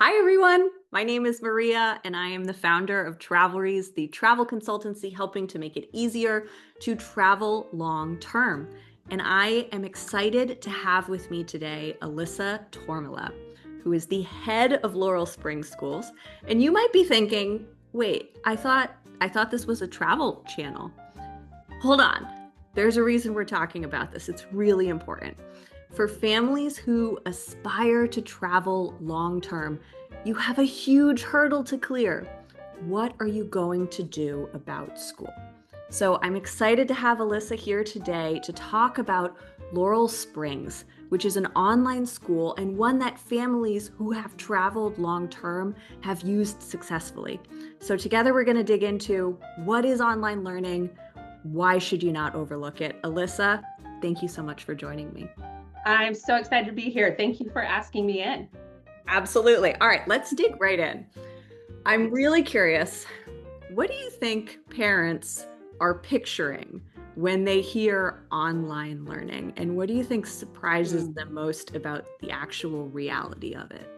Hi, everyone. My name is Maria, and I am the founder of Travelries, the travel consultancy helping to make it easier to travel long term. And I am excited to have with me today Alyssa Tormila, who is the head of Laurel Springs Schools. And you might be thinking, wait, I thought this was a travel channel. Hold on. There's a reason we're talking about this. It's really important. For families who aspire to travel long term, you have a huge hurdle to clear. What are you going to do about school? So I'm excited to have Alyssa here today to talk about Laurel Springs, which is an online school and one that families who have traveled long term have used successfully. So together we're going to dig into what is online learning, why should you not overlook it? Alyssa, thank you so much for joining me. I'm so excited to be here. Thank you for asking me in. Absolutely. All right, let's dig right in. I'm Great. really curious. What do you think parents are picturing when they hear online learning? And what do you think surprises Mm. them most about the actual reality of it?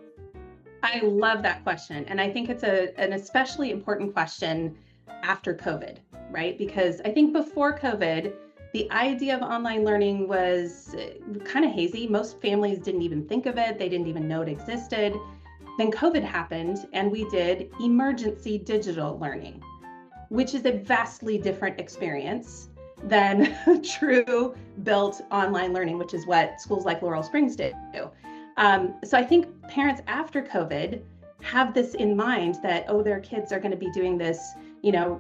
I love that question. And I think it's an especially important question after COVID, right? Because I think before COVID, the idea of online learning was kind of hazy. Most families didn't even think of it, they didn't even know it existed. Then COVID happened, and we did emergency digital learning, which is a vastly different experience than true built online learning, which is what schools like Laurel Springs do. So I think parents after COVID have this in mind that, oh, their kids are going to be doing this,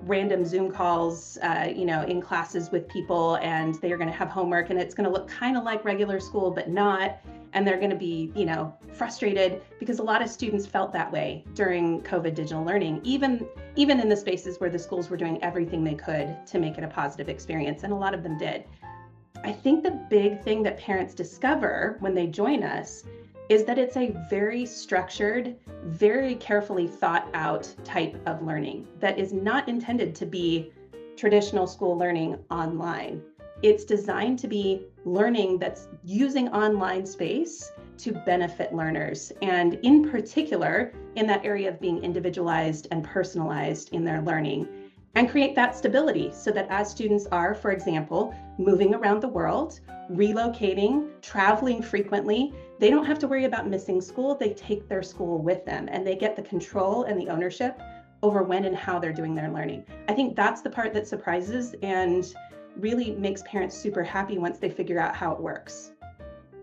random Zoom calls, in classes with people, and they are going to have homework, and it's going to look kind of like regular school, but not. And they're going to be, frustrated because a lot of students felt that way during COVID digital learning, even in the spaces where the schools were doing everything they could to make it a positive experience, and a lot of them did. I think the big thing that parents discover when they join us is that it's a very structured, very carefully thought out type of learning that is not intended to be traditional school learning online. It's designed to be learning that's using online space to benefit learners, and in particular, in that area of being individualized and personalized in their learning, and create that stability so that as students are, for example, moving around the world, relocating, traveling frequently, they don't have to worry about missing school. They take their school with them, and they get the control and the ownership over when and how they're doing their learning. I think that's the part that surprises and really makes parents super happy once they figure out how it works.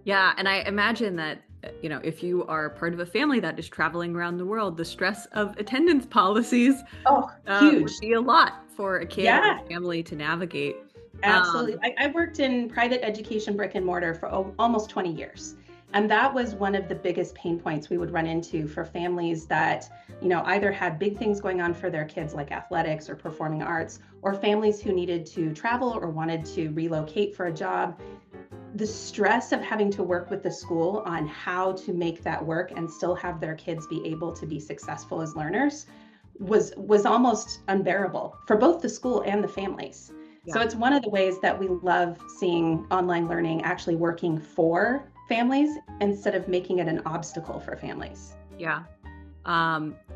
Yeah, and I imagine that, if you are part of a family that is traveling around the world, the stress of attendance policies Oh, huge. would be a lot for a kid or Yeah, a family to navigate. absolutely. Um, I worked in private education, brick and mortar, for almost 20 years. And that was one of the biggest pain points we would run into for families that, either had big things going on for their kids, like athletics or performing arts, or families who needed to travel or wanted to relocate for a job. The stress of having to work with the school on how to make that work and still have their kids be able to be successful as learners was almost unbearable for both the school and the families. So yeah. it's one of the ways that we love seeing online learning actually working for families instead of making it an obstacle for families. Yeah.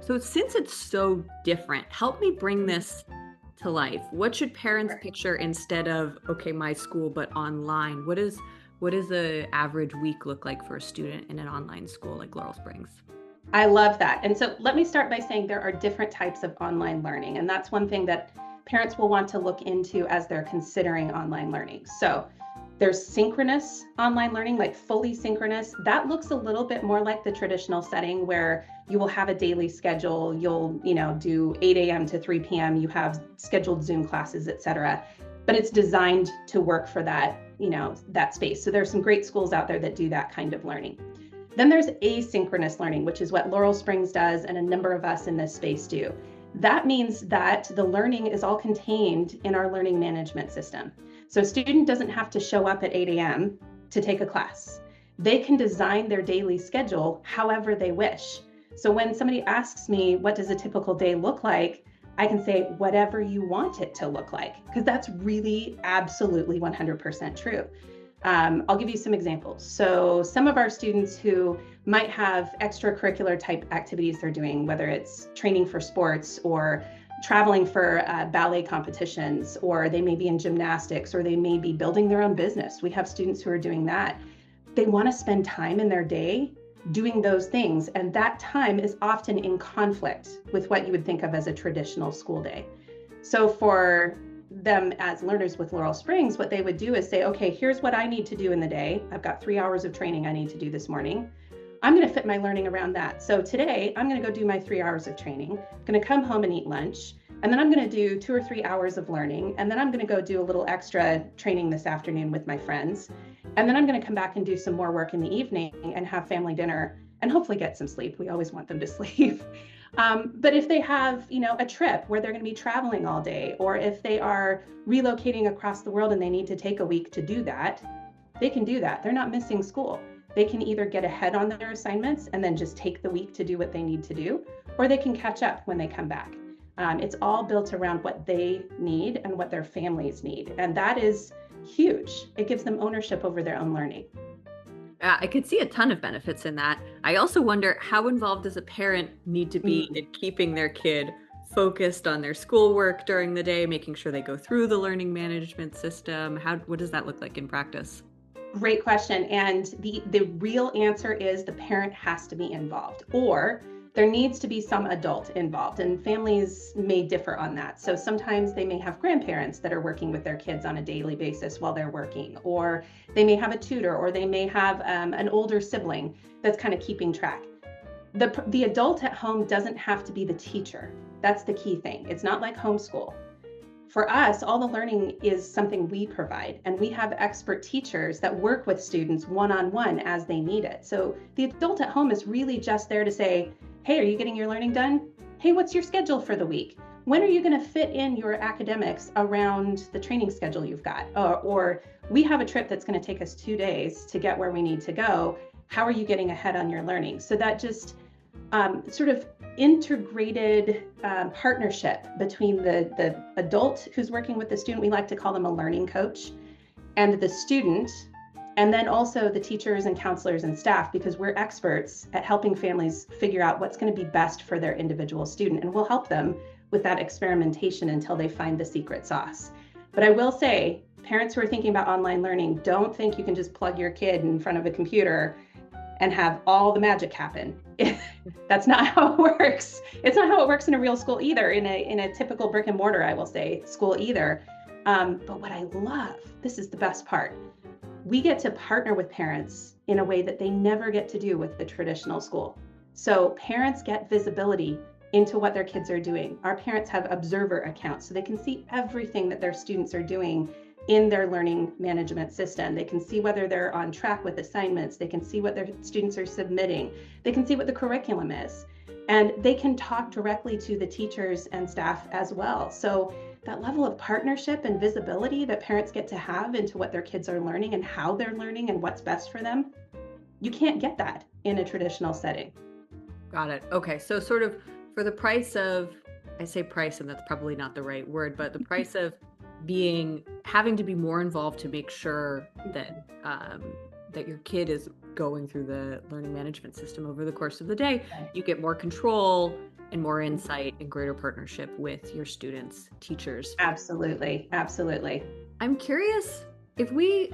So since it's so different, help me bring this to life. What should parents picture instead of, okay, my school, but online? What does the average week look like for a student in an online school like Laurel Springs? I love that. And so let me start by saying there are different types of online learning. And that's one thing that parents will want to look into as they're considering online learning. So there's synchronous online learning, like fully synchronous. That looks a little bit more like the traditional setting where you will have a daily schedule. You'll, do 8 a.m. to 3 p.m. You have scheduled Zoom classes, et cetera. But it's designed to work for that, that space. So there's some great schools out there that do that kind of learning. Then there's asynchronous learning, which is what Laurel Springs does and a number of us in this space do. That means that the learning is all contained in our learning management system. So a student doesn't have to show up at 8 a.m. to take a class. They can design their daily schedule however they wish. So when somebody asks me, what does a typical day look like? I can say, whatever you want it to look like, because that's really absolutely 100% true. I'll give you some examples. So some of our students who might have extracurricular type activities they're doing, whether it's training for sports or traveling for ballet competitions, or they may be in gymnastics, or they may be building their own business. We have students who are doing that. They want to spend time in their day doing those things, and that time is often in conflict with what you would think of as a traditional school day. So for them as learners with Laurel Springs, what they would do is say, okay, here's what I need to do in the day. I've got 3 hours of training I need to do this morning. I'm going to fit my learning around that. So today I'm going to go do my 3 hours of training. I'm going to come home and eat lunch. And then I'm going to do 2 or 3 hours of learning. And then I'm going to go do a little extra training this afternoon with my friends. And then I'm going to come back and do some more work in the evening and have family dinner and hopefully get some sleep. We always want them to sleep. But if they have, a trip where they're going to be traveling all day, or if they are relocating across the world and they need to take a week to do that, they can do that. They're not missing school. They can either get ahead on their assignments and then just take the week to do what they need to do, or they can catch up when they come back. It's all built around what they need and what their families need. And that is huge. It gives them ownership over their own learning. I could see a ton of benefits in that. I also wonder, how involved does a parent need to be in keeping their kid focused on their schoolwork during the day, making sure they go through the learning management system? What does that look like in practice? Great question. And the real answer is the parent has to be involved, or there needs to be some adult involved, and families may differ on that. So sometimes they may have grandparents that are working with their kids on a daily basis while they're working, or they may have a tutor, or they may have an older sibling that's kind of keeping track. The adult at home doesn't have to be the teacher. That's the key thing. It's not like homeschool. For us, all the learning is something we provide, and we have expert teachers that work with students one-on-one as they need it. So the adult at home is really just there to say, hey, are you getting your learning done? Hey, what's your schedule for the week? When are you going to fit in your academics around the training schedule you've got? Or we have a trip that's going to take us 2 days to get where we need to go. How are you getting ahead on your learning? So that just sort of integrated partnership between the adult who's working with the student, we like to call them a learning coach, and the student, and then also the teachers and counselors and staff, because we're experts at helping families figure out what's going to be best for their individual student, and we'll help them with that experimentation until they find the secret sauce. But I will say, parents who are thinking about online learning, don't think you can just plug your kid in front of a computer and have all the magic happen. That's not how it works. It's not how it works in a real school either, in a typical brick and mortar, I will say, school either. But what I love, this is the best part, we get to partner with parents in a way that they never get to do with the traditional school. So parents get visibility into what their kids are doing. Our parents have observer accounts, so they can see everything that their students are doing in their learning management system. They can see whether they're on track with assignments. They can see what their students are submitting. They can see what the curriculum is. And they can talk directly to the teachers and staff as well. So that level of partnership and visibility that parents get to have into what their kids are learning and how they're learning and what's best for them, you can't get that in a traditional setting. Got it. Okay. So sort of for the price of, I say price, and that's probably not the right word, but the price of having to be more involved to make sure that that your kid is going through the learning management system over the course of the day, you get more control and more insight and greater partnership with your students, teachers. Absolutely. Absolutely. I'm curious if we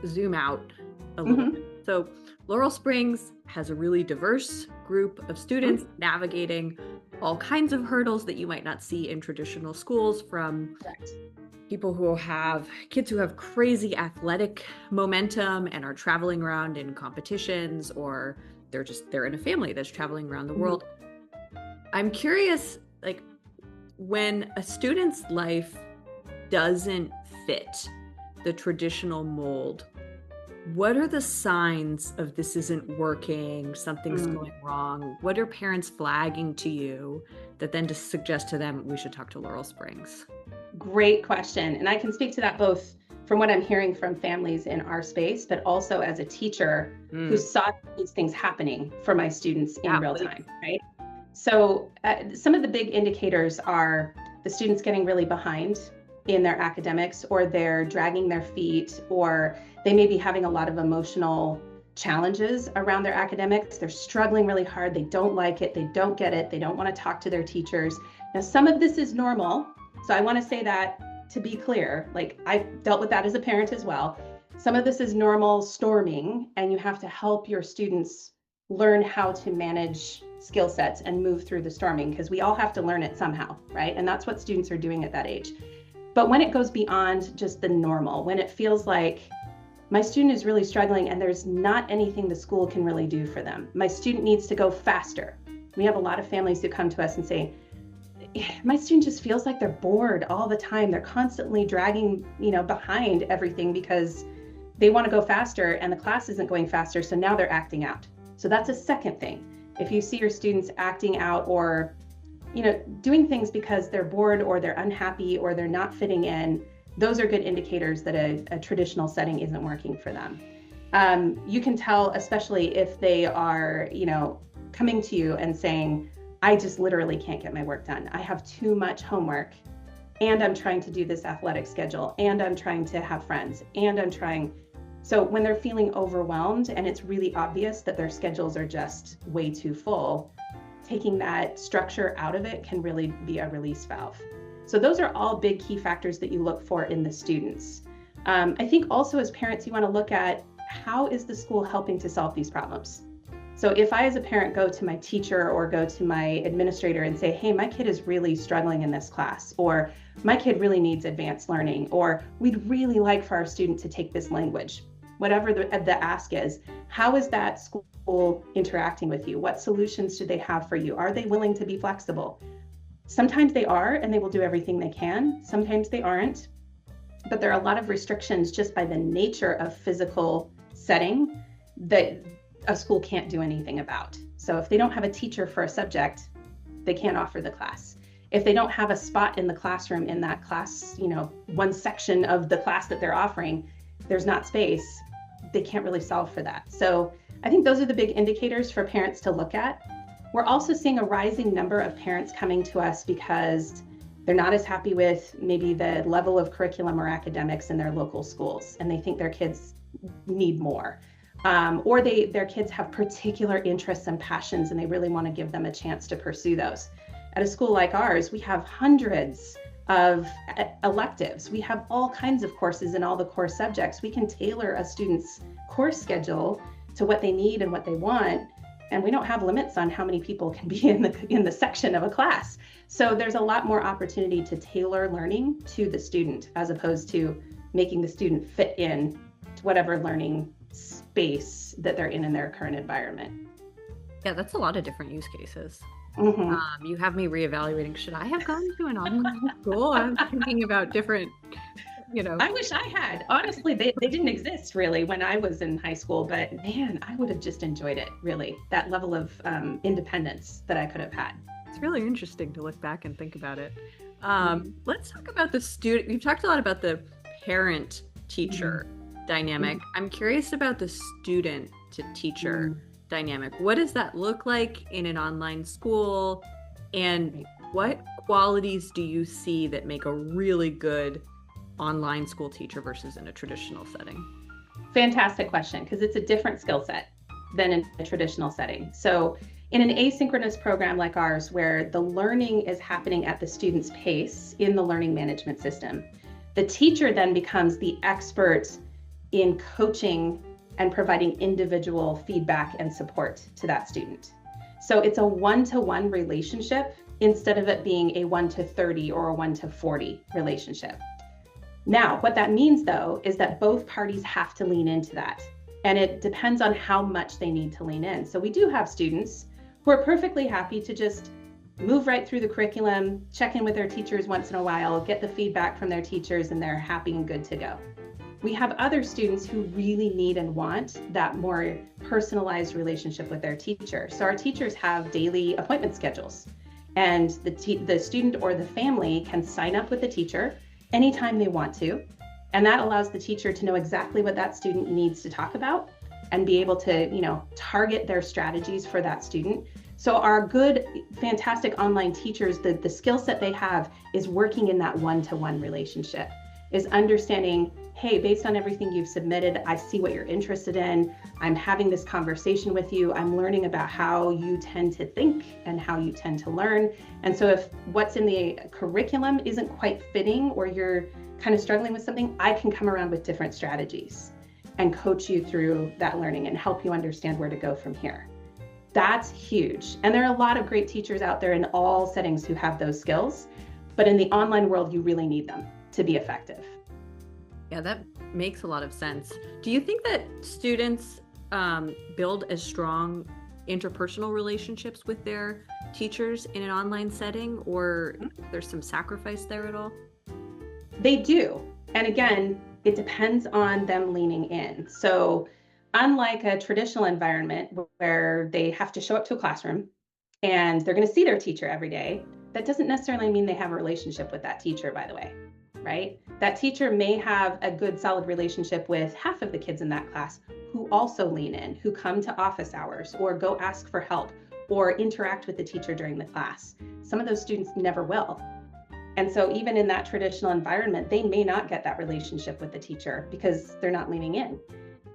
zoom out a little bit. So Laurel Springs has a really diverse group of students navigating all kinds of hurdles that you might not see in traditional schools, from people who have kids who have crazy athletic momentum and are traveling around in competitions, or they're in a family that's traveling around the world. I'm curious, like, when a student's life doesn't fit the traditional mold, what are the signs of this isn't working, something's going wrong? What are parents flagging to you that then just suggest to them we should talk to Laurel Springs? Great question. And I can speak to that both from what I'm hearing from families in our space, but also as a teacher who saw these things happening for my students in real time, right? So some of the big indicators are the students getting really behind in their academics, or they're dragging their feet, or they may be having a lot of emotional challenges around their academics. They're struggling really hard. They don't like it. They don't get it. They don't want to talk to their teachers. Now, some of this is normal. So I want to say that to be clear, like I've dealt with that as a parent as well. Some of this is normal storming, and you have to help your students learn how to manage skill sets and move through the storming, because we all have to learn it somehow, right? And that's what students are doing at that age. But when it goes beyond just the normal, when it feels like my student is really struggling and there's not anything the school can really do for them, my student needs to go faster. We have a lot of families who come to us and say, my student just feels like they're bored all the time. They're constantly dragging, behind everything because they want to go faster and the class isn't going faster. So now they're acting out. So that's a second thing. If you see your students acting out, or doing things because they're bored or they're unhappy or they're not fitting in, those are good indicators that a traditional setting isn't working for them. You can tell, especially if they are, coming to you and saying, I just literally can't get my work done. I have too much homework, and I'm trying to do this athletic schedule, and I'm trying to have friends, and I'm trying. So when they're feeling overwhelmed and it's really obvious that their schedules are just way too full, taking that structure out of it can really be a release valve. So those are all big key factors that you look for in the students. I think also as parents, you want to look at, how is the school helping to solve these problems? So if I, as a parent, go to my teacher or go to my administrator and say, hey, my kid is really struggling in this class, or my kid really needs advanced learning, or we'd really like for our student to take this language, whatever the ask is, how is that school interacting with you? What solutions do they have for you? Are they willing to be flexible? Sometimes they are, and they will do everything they can. Sometimes they aren't. But there are a lot of restrictions just by the nature of physical setting that a school can't do anything about. So if they don't have a teacher for a subject, they can't offer the class. If they don't have a spot in the classroom in that class, one section of the class that they're offering, there's not space, they can't really solve for that. So I think those are the big indicators for parents to look at. We're also seeing a rising number of parents coming to us because they're not as happy with maybe the level of curriculum or academics in their local schools, and they think their kids need more. Or their kids have particular interests and passions, and they really want to give them a chance to pursue those. At a school like ours, we have hundreds of electives. We have all kinds of courses in all the core subjects. We can tailor a student's course schedule to what they need and what they want. And we don't have limits on how many people can be in the section of a class. So there's a lot more opportunity to tailor learning to the student, as opposed to making the student fit in to whatever learning space that they're in their current environment. Yeah, that's a lot of different use cases. Mm-hmm. You have me reevaluating, should I have gone to an online school? I'm thinking about different, I wish I had. Honestly, they didn't exist really when I was in high school, but man, I would have just enjoyed it, really, that level of independence that I could have had. It's really interesting to look back and think about it. Let's talk about the student. We've talked a lot about the parent-teacher dynamic. I'm curious about the student-to-teacher dynamic. What does that look like in an online school? And what qualities do you see that make a really good online school teacher versus in a traditional setting? Fantastic question, because it's a different skill set than in a traditional setting. So in an asynchronous program like ours, where the learning is happening at the student's pace in the learning management system, the teacher then becomes the expert in coaching and providing individual feedback and support to that student. So it's a one-to-one relationship instead of it being a 1-to-30 or a 1-to-40 relationship. Now, what that means, though, is that both parties have to lean into that. And it depends on how much they need to lean in. So we do have students who are perfectly happy to just move right through the curriculum, check in with their teachers once in a while, get the feedback from their teachers, and they're happy and good to go. We have other students who really need and want that more personalized relationship with their teacher. So our teachers have daily appointment schedules, and the student or the family can sign up with the teacher anytime they want to. And that allows the teacher to know exactly what that student needs to talk about and be able to, target their strategies for that student. So our good, fantastic online teachers, the skill set they have is working in that one-to-one relationship, is understanding, hey, based on everything you've submitted, I see what you're interested in. I'm having this conversation with you. I'm learning about how you tend to think and how you tend to learn. And so if what's in the curriculum isn't quite fitting, or you're kind of struggling with something, I can come around with different strategies and coach you through that learning and help you understand where to go from here. That's huge. And there are a lot of great teachers out there in all settings who have those skills, but in the online world, you really need them to be effective. Yeah, that makes a lot of sense. Do you think that students build as strong interpersonal relationships with their teachers in an online setting, or there's some sacrifice there at all? They do. And again, it depends on them leaning in. So unlike a traditional environment where they have to show up to a classroom and they're going to see their teacher every day, that doesn't necessarily mean they have a relationship with that teacher, by the way, right? That teacher may have a good, solid relationship with half of the kids in that class who also lean in, who come to office hours or go ask for help or interact with the teacher during the class. Some of those students never will. And so even in that traditional environment, they may not get that relationship with the teacher because they're not leaning in.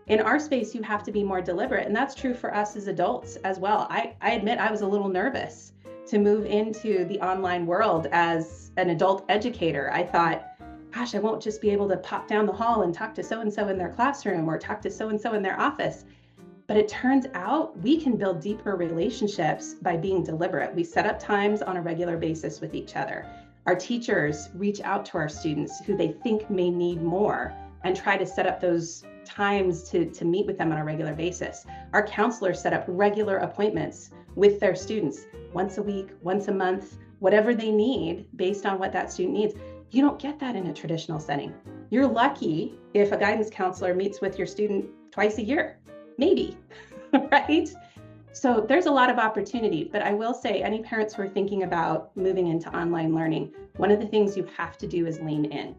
In our space, you have to be more deliberate. And that's true for us as adults as well. I admit I was a little nervous to move into the online world as an adult educator. I thought, gosh, I won't just be able to pop down the hall and talk to so-and-so in their classroom or talk to so-and-so in their office. But it turns out we can build deeper relationships by being deliberate. We set up times on a regular basis with each other. Our teachers reach out to our students who they think may need more and try to set up those times to meet with them on a regular basis. Our counselors set up regular appointments with their students once a week, once a month, whatever they need based on what that student needs. You don't get that in a traditional setting. You're lucky if a guidance counselor meets with your student twice a year, maybe, right? So there's a lot of opportunity, but I will say any parents who are thinking about moving into online learning, one of the things you have to do is lean in.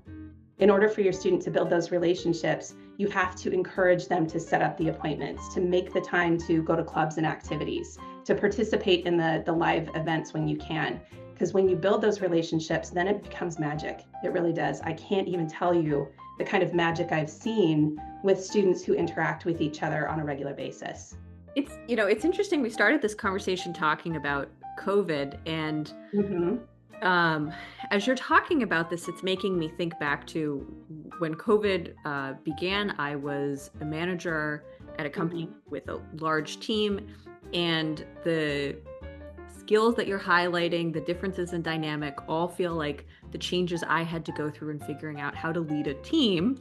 In order for your student to build those relationships, you have to encourage them to set up the appointments, to make the time to go to clubs and activities, to participate in the live events when you can. Because when you build those relationships, then it becomes magic. It really does. I can't even tell you the kind of magic I've seen with students who interact with each other on a regular basis. It's interesting. We started this conversation talking about COVID, and as you're talking about this, it's making me think back to when COVID began. I was a manager at a company with a large team, and the skills that you're highlighting, the differences in dynamic, all feel like the changes I had to go through in figuring out how to lead a team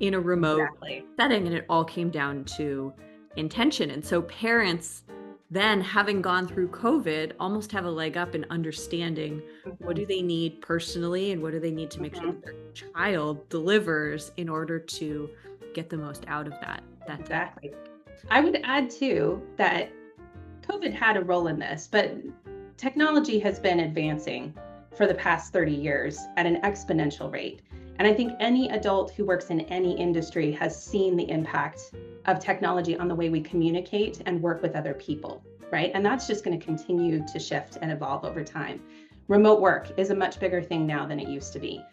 in a remote setting, and it all came down to intention. And so parents then, having gone through COVID, almost have a leg up in understanding what do they need personally and what do they need to make sure that their child delivers in order to get the most out of that. Exactly. I would add too that COVID had a role in this, but technology has been advancing for the past 30 years at an exponential rate. And I think any adult who works in any industry has seen the impact of technology on the way we communicate and work with other people, right? And that's just going to continue to shift and evolve over time. Remote work is a much bigger thing now than it used to be.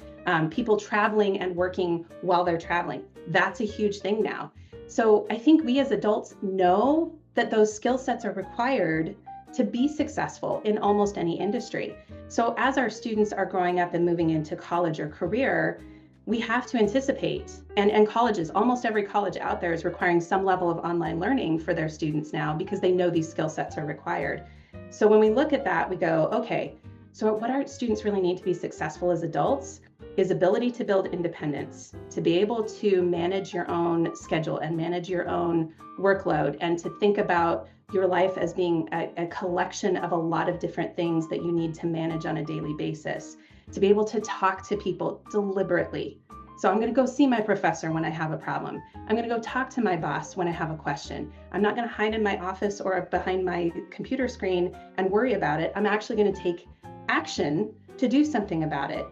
People traveling and working while they're traveling, that's a huge thing now. So I think we as adults know that those skill sets are required to be successful in almost any industry. So as our students are growing up and moving into college or career, we have to anticipate, and colleges, almost every college out there is requiring some level of online learning for their students now because they know these skill sets are required. So when we look at that, we go, okay, so what our students really need to be successful as adults is ability to build independence, to be able to manage your own schedule and manage your own workload, and to think about your life as being a collection of a lot of different things that you need to manage on a daily basis, to be able to talk to people deliberately. So I'm going to go see my professor when I have a problem. I'm going to go talk to my boss when I have a question. I'm not going to hide in my office or behind my computer screen and worry about it. I'm actually going to take action to do something about it.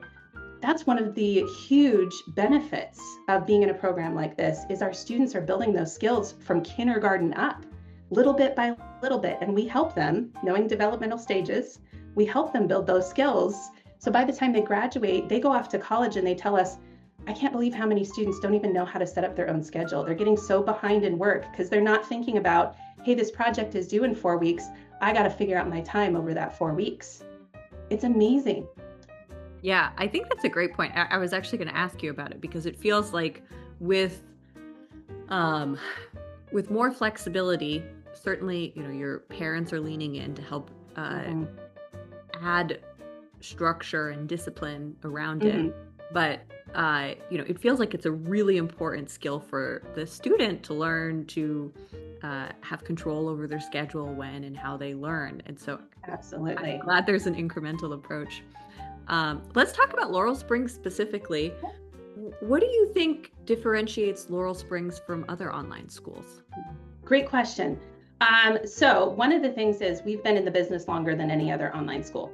that's one of the huge benefits of being in a program like this is our students are building those skills from kindergarten up, little bit by little bit. And we help them, knowing developmental stages, we help them build those skills. So by the time they graduate, they go off to college and they tell us, I can't believe how many students don't even know how to set up their own schedule. They're getting so behind in work because they're not thinking about, hey, this project is due in 4 weeks. I got to figure out my time over that 4 weeks. It's amazing. Yeah, I think that's a great point. I was actually going to ask you about it because it feels like with more flexibility, certainly, your parents are leaning in to help add structure and discipline around it. But it feels like it's a really important skill for the student to learn to have control over their schedule when and how they learn. And so absolutely, I'm glad there's an incremental approach. Let's talk about Laurel Springs specifically. What do you think differentiates Laurel Springs from other online schools? Great question. So one of the things is we've been in the business longer than any other online school.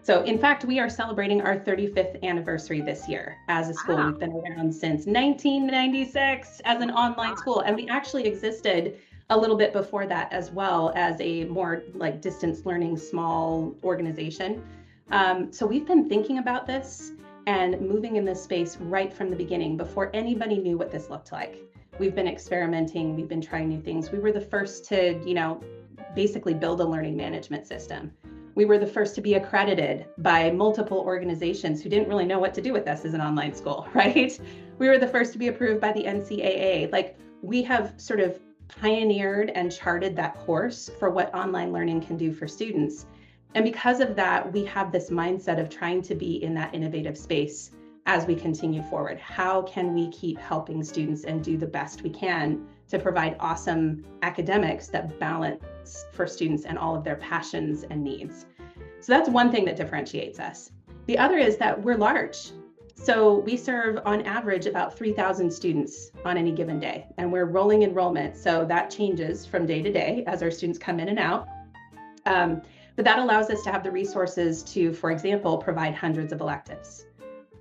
So in fact, we are celebrating our 35th anniversary this year as a school. Wow. We've been around since 1996 as an online school, and we actually existed a little bit before that as well as a more like distance learning small organization. So we've been thinking about this and moving in this space right from the beginning before anybody knew what this looked like. We've been experimenting, we've been trying new things. We were the first to, basically build a learning management system. We were the first to be accredited by multiple organizations who didn't really know what to do with us as an online school, right? We were the first to be approved by the NCAA. Like, we have sort of pioneered and charted that course for what online learning can do for students. And because of that, we have this mindset of trying to be in that innovative space as we continue forward. How can we keep helping students and do the best we can to provide awesome academics that balance for students and all of their passions and needs? So that's one thing that differentiates us. The other is that we're large. So we serve on average about 3,000 students on any given day, and we're rolling enrollment. So that changes from day to day as our students come in and out. But that allows us to have the resources to, for example, provide hundreds of electives.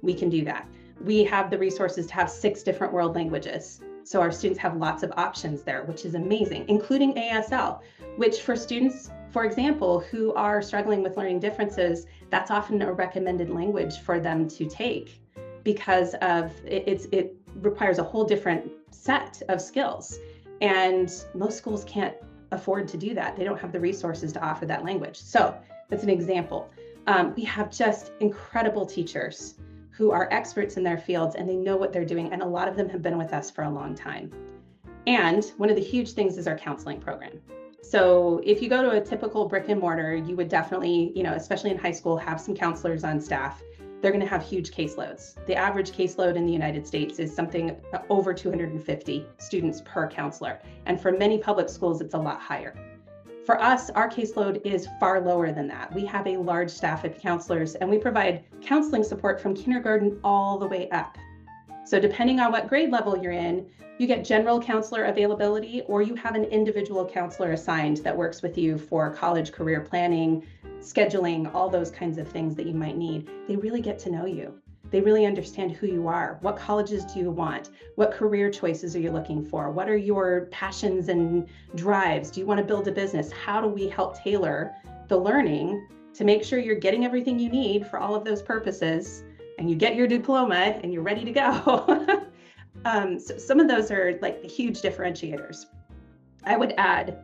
We can do that. We have the resources to have 6 different world languages. So our students have lots of options there, which is amazing, including ASL, which for students, for example, who are struggling with learning differences, that's often a recommended language for them to take because of it requires a whole different set of skills. And most schools can't afford to do that. They don't have the resources to offer that language. So that's an example. We have just incredible teachers who are experts in their fields and they know what they're doing. And a lot of them have been with us for a long time. And one of the huge things is our counseling program. So if you go to a typical brick and mortar, you would definitely, especially in high school, have some counselors on staff. They're going to have huge caseloads. The average caseload in the United States is something over 250 students per counselor. And for many public schools, it's a lot higher. For us, our caseload is far lower than that. We have a large staff of counselors and we provide counseling support from kindergarten all the way up. So depending on what grade level you're in, you get general counselor availability or you have an individual counselor assigned that works with you for college career planning, scheduling, all those kinds of things that you might need. They really get to know you. They really understand who you are. What colleges do you want? What career choices are you looking for? What are your passions and drives? Do you want to build a business? How do we help tailor the learning to make sure you're getting everything you need for all of those purposes and you get your diploma and you're ready to go? So some of those are like the huge differentiators. I would add,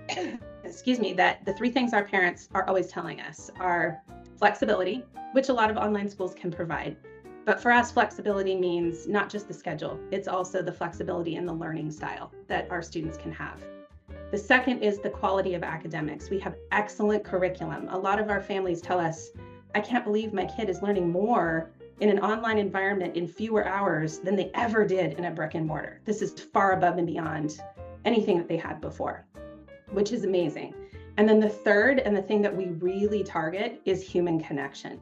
that the 3 things our parents are always telling us are flexibility, which a lot of online schools can provide. But for us, flexibility means not just the schedule, it's also the flexibility in the learning style that our students can have. The second is the quality of academics. We have excellent curriculum. A lot of our families tell us, I can't believe my kid is learning more in an online environment in fewer hours than they ever did in a brick and mortar. This is far above and beyond anything that they had before, which is amazing. And then the third, and the thing that we really target, is human connection.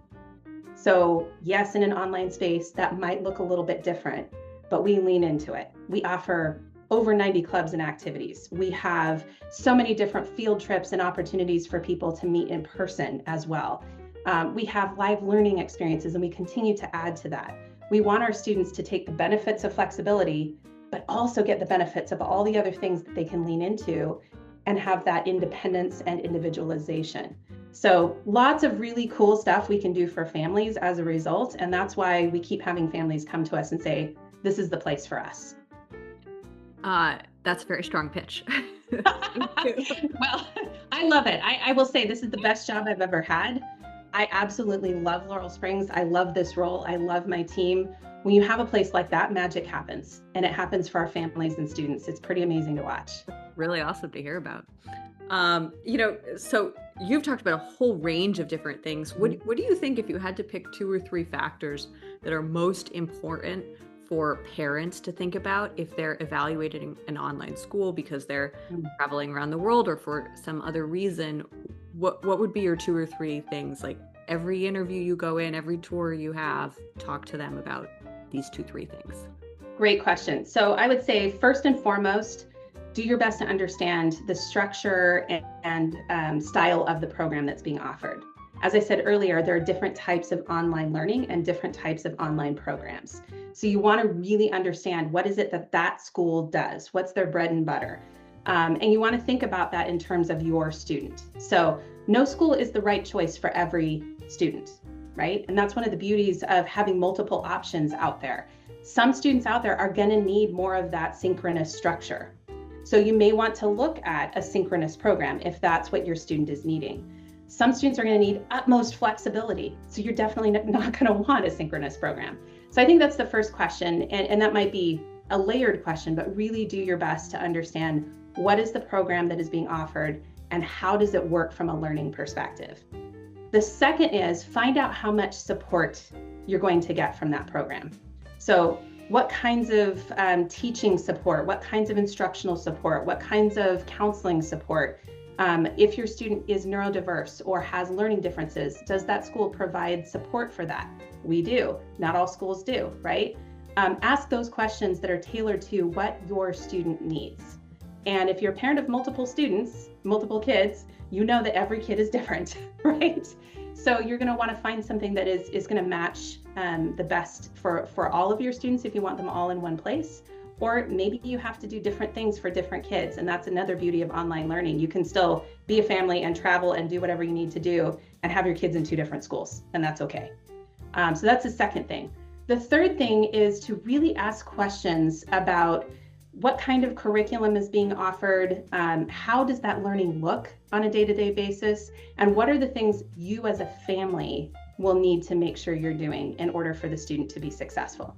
So yes, in an online space, that might look a little bit different, but we lean into it. We offer over 90 clubs and activities. We have so many different field trips and opportunities for people to meet in person as well. We have live learning experiences, and we continue to add to that. We want our students to take the benefits of flexibility, but also get the benefits of all the other things that they can lean into and have that independence and individualization. So lots of really cool stuff we can do for families as a result. And that's why we keep having families come to us and say, this is the place for us. That's a very strong pitch. Well, I love it. I will say this is the best job I've ever had. I absolutely love Laurel Springs. I love this role. I love my team. When you have a place like that, magic happens, and it happens for our families and students. It's pretty amazing to watch. Really awesome to hear about. So you've talked about a whole range of different things. What do you think, if you had to pick 2 or 3 factors that are most important for parents to think about if they're evaluating an online school because they're traveling around the world or for some other reason, what would be your 2 or 3 things? Like every interview you go in, every tour you have, talk to them about these 2, 3 things. Great question. So I would say first and foremost, do your best to understand the structure and style of the program that's being offered. As I said earlier, there are different types of online learning and different types of online programs. So you want to really understand what is it that school does, what's their bread and butter. And you want to think about that in terms of your student. So no school is the right choice for every student, right? And that's one of the beauties of having multiple options out there. Some students out there are going to need more of that synchronous structure. So you may want to look at a synchronous program if that's what your student is needing. Some students are going to need utmost flexibility. So you're definitely not going to want a synchronous program. So I think that's the first question. And that might be a layered question, but really do your best to understand what is the program that is being offered and how does it work from a learning perspective. The second is find out how much support you're going to get from that program. So what kinds of teaching support, what kinds of instructional support, what kinds of counseling support. If your student is neurodiverse or has learning differences, does that school provide support for that? We do. Not all schools do, right? Ask those questions that are tailored to what your student needs. And if you're a parent of multiple students, multiple kids, you know that every kid is different, right? So you're going to want to find something that is going to match the best for all of your students if you want them all in one place. Or maybe you have to do different things for different kids. And that's another beauty of online learning. You can still be a family and travel and do whatever you need to do and have your kids in 2 different schools, and that's okay. So that's the second thing. The third thing is to really ask questions about what kind of curriculum is being offered, how does that learning look on a day-to-day basis, and what are the things you as a family will need to make sure you're doing in order for the student to be successful.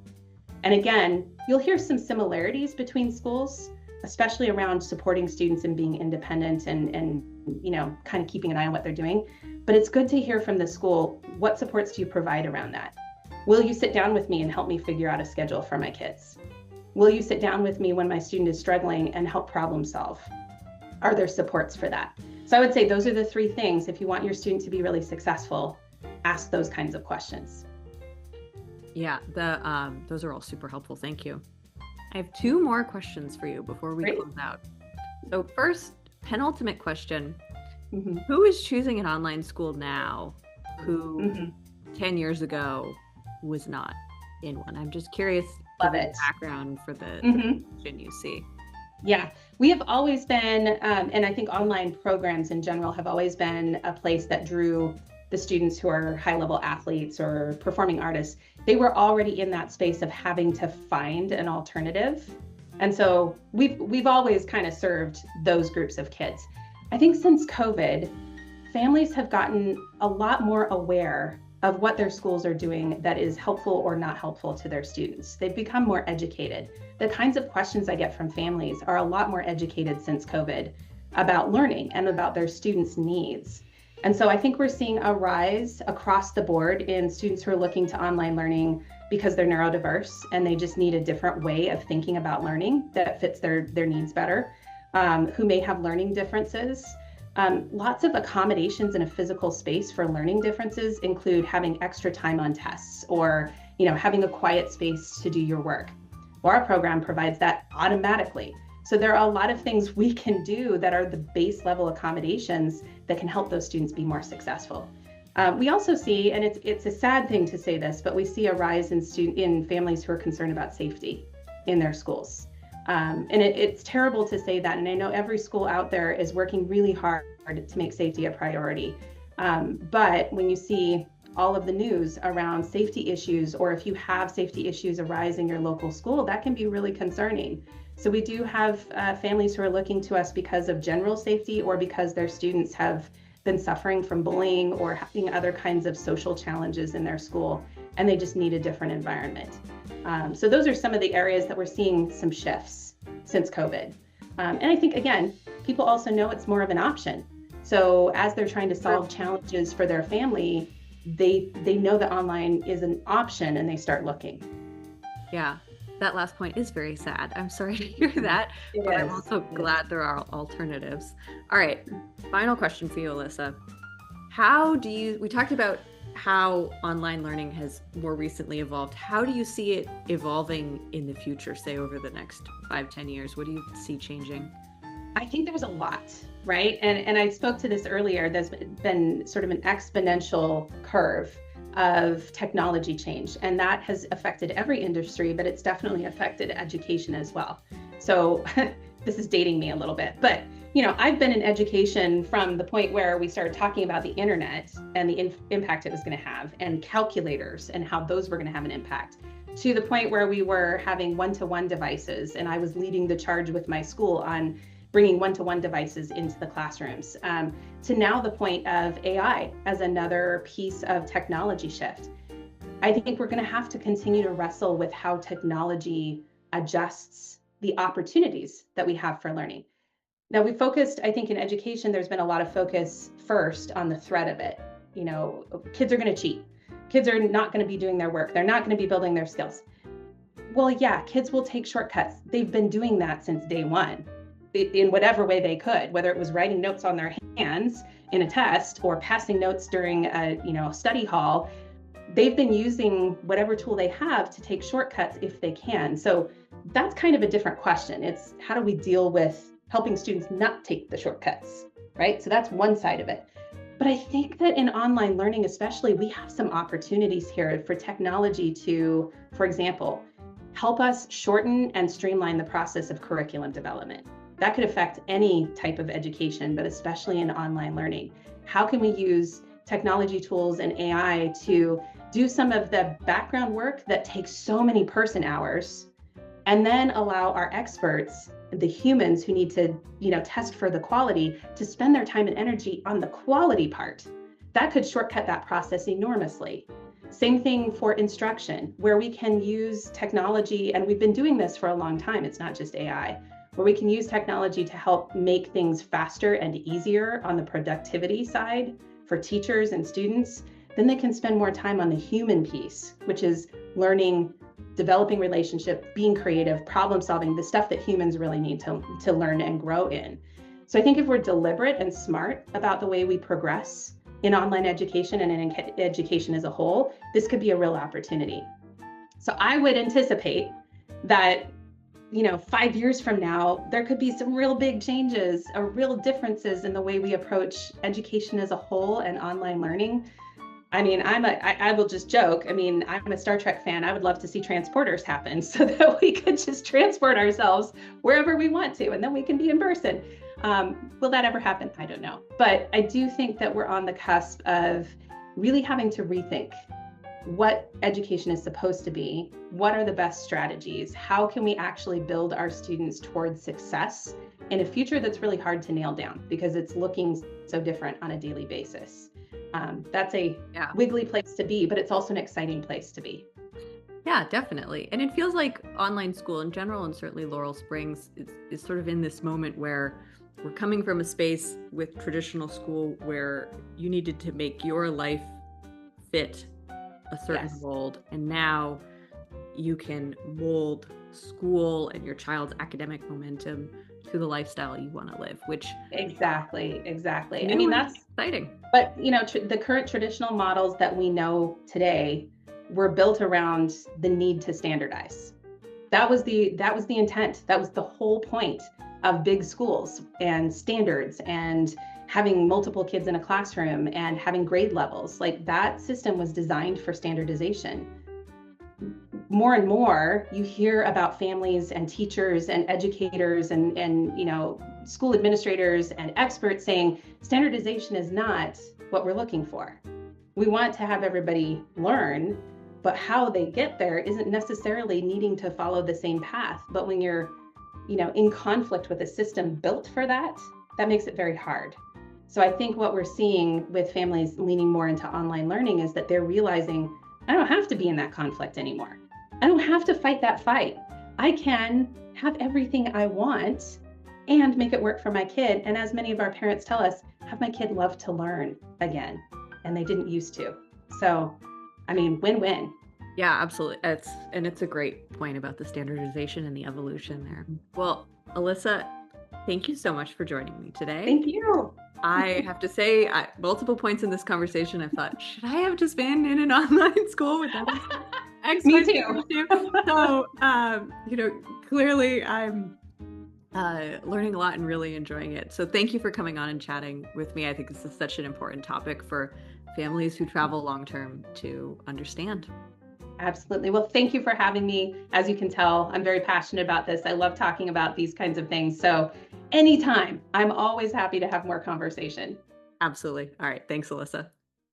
And again, you'll hear some similarities between schools, especially around supporting students and being independent and kind of keeping an eye on what they're doing. But it's good to hear from the school, what supports do you provide around that? Will you sit down with me and help me figure out a schedule for my kids? Will you sit down with me when my student is struggling and help problem solve? Are there supports for that? So I would say those are the 3 things. If you want your student to be really successful, ask those kinds of questions. Yeah, those are all super helpful. Thank you. I have 2 more questions for you before we close out. So first, penultimate question. Who is choosing an online school now who 10 years ago was not in one? I'm just curious the background for the question you see. Yeah, we have always been, and I think online programs in general have always been a place that drew the students who are high-level athletes or performing artists. They were already in that space of having to find an alternative. And so we've always kind of served those groups of kids. I think since COVID, families have gotten a lot more aware of what their schools are doing that is helpful or not helpful to their students. They've become more educated. The kinds of questions I get from families are a lot more educated since COVID about learning and about their students' needs. And so I think we're seeing a rise across the board in students who are looking to online learning because they're neurodiverse and they just need a different way of thinking about learning that fits their needs better, who may have learning differences. Lots of accommodations in a physical space for learning differences include having extra time on tests or having a quiet space to do your work. Well, our program provides that automatically. So there are a lot of things we can do that are the base level accommodations that can help those students be more successful. We also see, and it's a sad thing to say this, but we see a rise in families who are concerned about safety in their schools. And it's terrible to say that. And I know every school out there is working really hard to make safety a priority. But when you see all of the news around safety issues, or if you have safety issues arise in your local school, that can be really concerning. So we do have families who are looking to us because of general safety, or because their students have been suffering from bullying or having other kinds of social challenges in their school, and they just need a different environment. So those are some of the areas that we're seeing some shifts since COVID. And I think, again, people also know it's more of an option. So as they're trying to solve challenges for their family, they know that online is an option, and they start looking. Yeah, that last point is very sad. I'm sorry to hear that, but I'm also glad there are alternatives. All right, final question for you, Alyssa. We talked about how online learning has more recently evolved. How do you see it evolving in the future, say over the next 5-10 years? What do you see changing? I think there's a lot, right? And I spoke to this earlier. There's been sort of an exponential curve of technology change, and that has affected every industry, but it's definitely affected education as well. So this is dating me a little bit, but I've been in education from the point where we started talking about the internet and the impact it was going to have, and calculators and how those were going to have an impact, to the point where we were having one-to-one devices, and I was leading the charge with my school on bringing one-to-one devices into the classrooms, to now the point of AI as another piece of technology shift. I think we're going to have to continue to wrestle with how technology adjusts the opportunities that we have for learning. Now, we focused, I think in education, there's been a lot of focus first on the threat of it. Kids are going to cheat. Kids are not going to be doing their work. They're not going to be building their skills. Well, yeah, kids will take shortcuts. They've been doing that since day one, in whatever way they could, whether it was writing notes on their hands in a test or passing notes during a study hall. They've been using whatever tool they have to take shortcuts if they can. So that's kind of a different question. It's how do we deal with helping students not take the shortcuts, right? So that's one side of it. But I think that in online learning especially, we have some opportunities here for technology to, for example, help us shorten and streamline the process of curriculum development. That could affect any type of education, but especially in online learning. How can we use technology tools and AI to do some of the background work that takes so many person hours, and then allow our experts, the humans who need to, test for the quality, to spend their time and energy on the quality part? That could shortcut that process enormously. Same thing for instruction, where we can use technology, and we've been doing this for a long time. It's not just AI, where we can use technology to help make things faster and easier on the productivity side for teachers and students. Then they can spend more time on the human piece, which is learning, developing relationship, being creative, problem solving, the stuff that humans really need to learn and grow in. So I think if we're deliberate and smart about the way we progress in online education and in education as a whole, this could be a real opportunity. So I would anticipate that 5 years from now, there could be some real big changes or real differences in the way we approach education as a whole and online learning. I mean, I will just joke. I mean, I'm a Star Trek fan. I would love to see transporters happen so that we could just transport ourselves wherever we want to, and then we can be in person. Will that ever happen? I don't know. But I do think that we're on the cusp of really having to rethink what education is supposed to be. What are the best strategies? How can we actually build our students towards success in a future that's really hard to nail down because it's looking so different on a daily basis? That's a wiggly place to be, but it's also an exciting place to be. Yeah, definitely. And it feels like online school in general, and certainly Laurel Springs, is sort of in this moment where we're coming from a space with traditional school where you needed to make your life fit a certain mold, and now you can mold school and your child's academic momentum to the lifestyle you want to live, which exactly. I mean, that's exciting. But the current traditional models that we know today were built around the need to standardize. That was the intent. That was the whole point of big schools and standards and having multiple kids in a classroom and having grade levels. Like that system was designed for standardization. More and more you hear about families and teachers and educators and school administrators and experts saying standardization is not what we're looking for. We want to have everybody learn, but how they get there isn't necessarily needing to follow the same path. But when you're in conflict with a system built for that, that makes it very hard. So I think what we're seeing with families leaning more into online learning is that they're realizing, I don't have to be in that conflict anymore. I don't have to fight that fight. I can have everything I want and make it work for my kid. And as many of our parents tell us, have my kid love to learn again. And they didn't used to. So, I mean, win-win. Yeah, absolutely. It's a great point about the standardization and the evolution there. Well, Alyssa, thank you so much for joining me today. Thank you. I have to say, multiple points in this conversation, I thought, should I have just been in an online school with that? Me too. So, clearly I'm learning a lot and really enjoying it. So thank you for coming on and chatting with me. I think this is such an important topic for families who travel long-term to understand. Absolutely. Well, thank you for having me. As you can tell, I'm very passionate about this. I love talking about these kinds of things. So anytime, I'm always happy to have more conversation. Absolutely. All right. Thanks, Alyssa.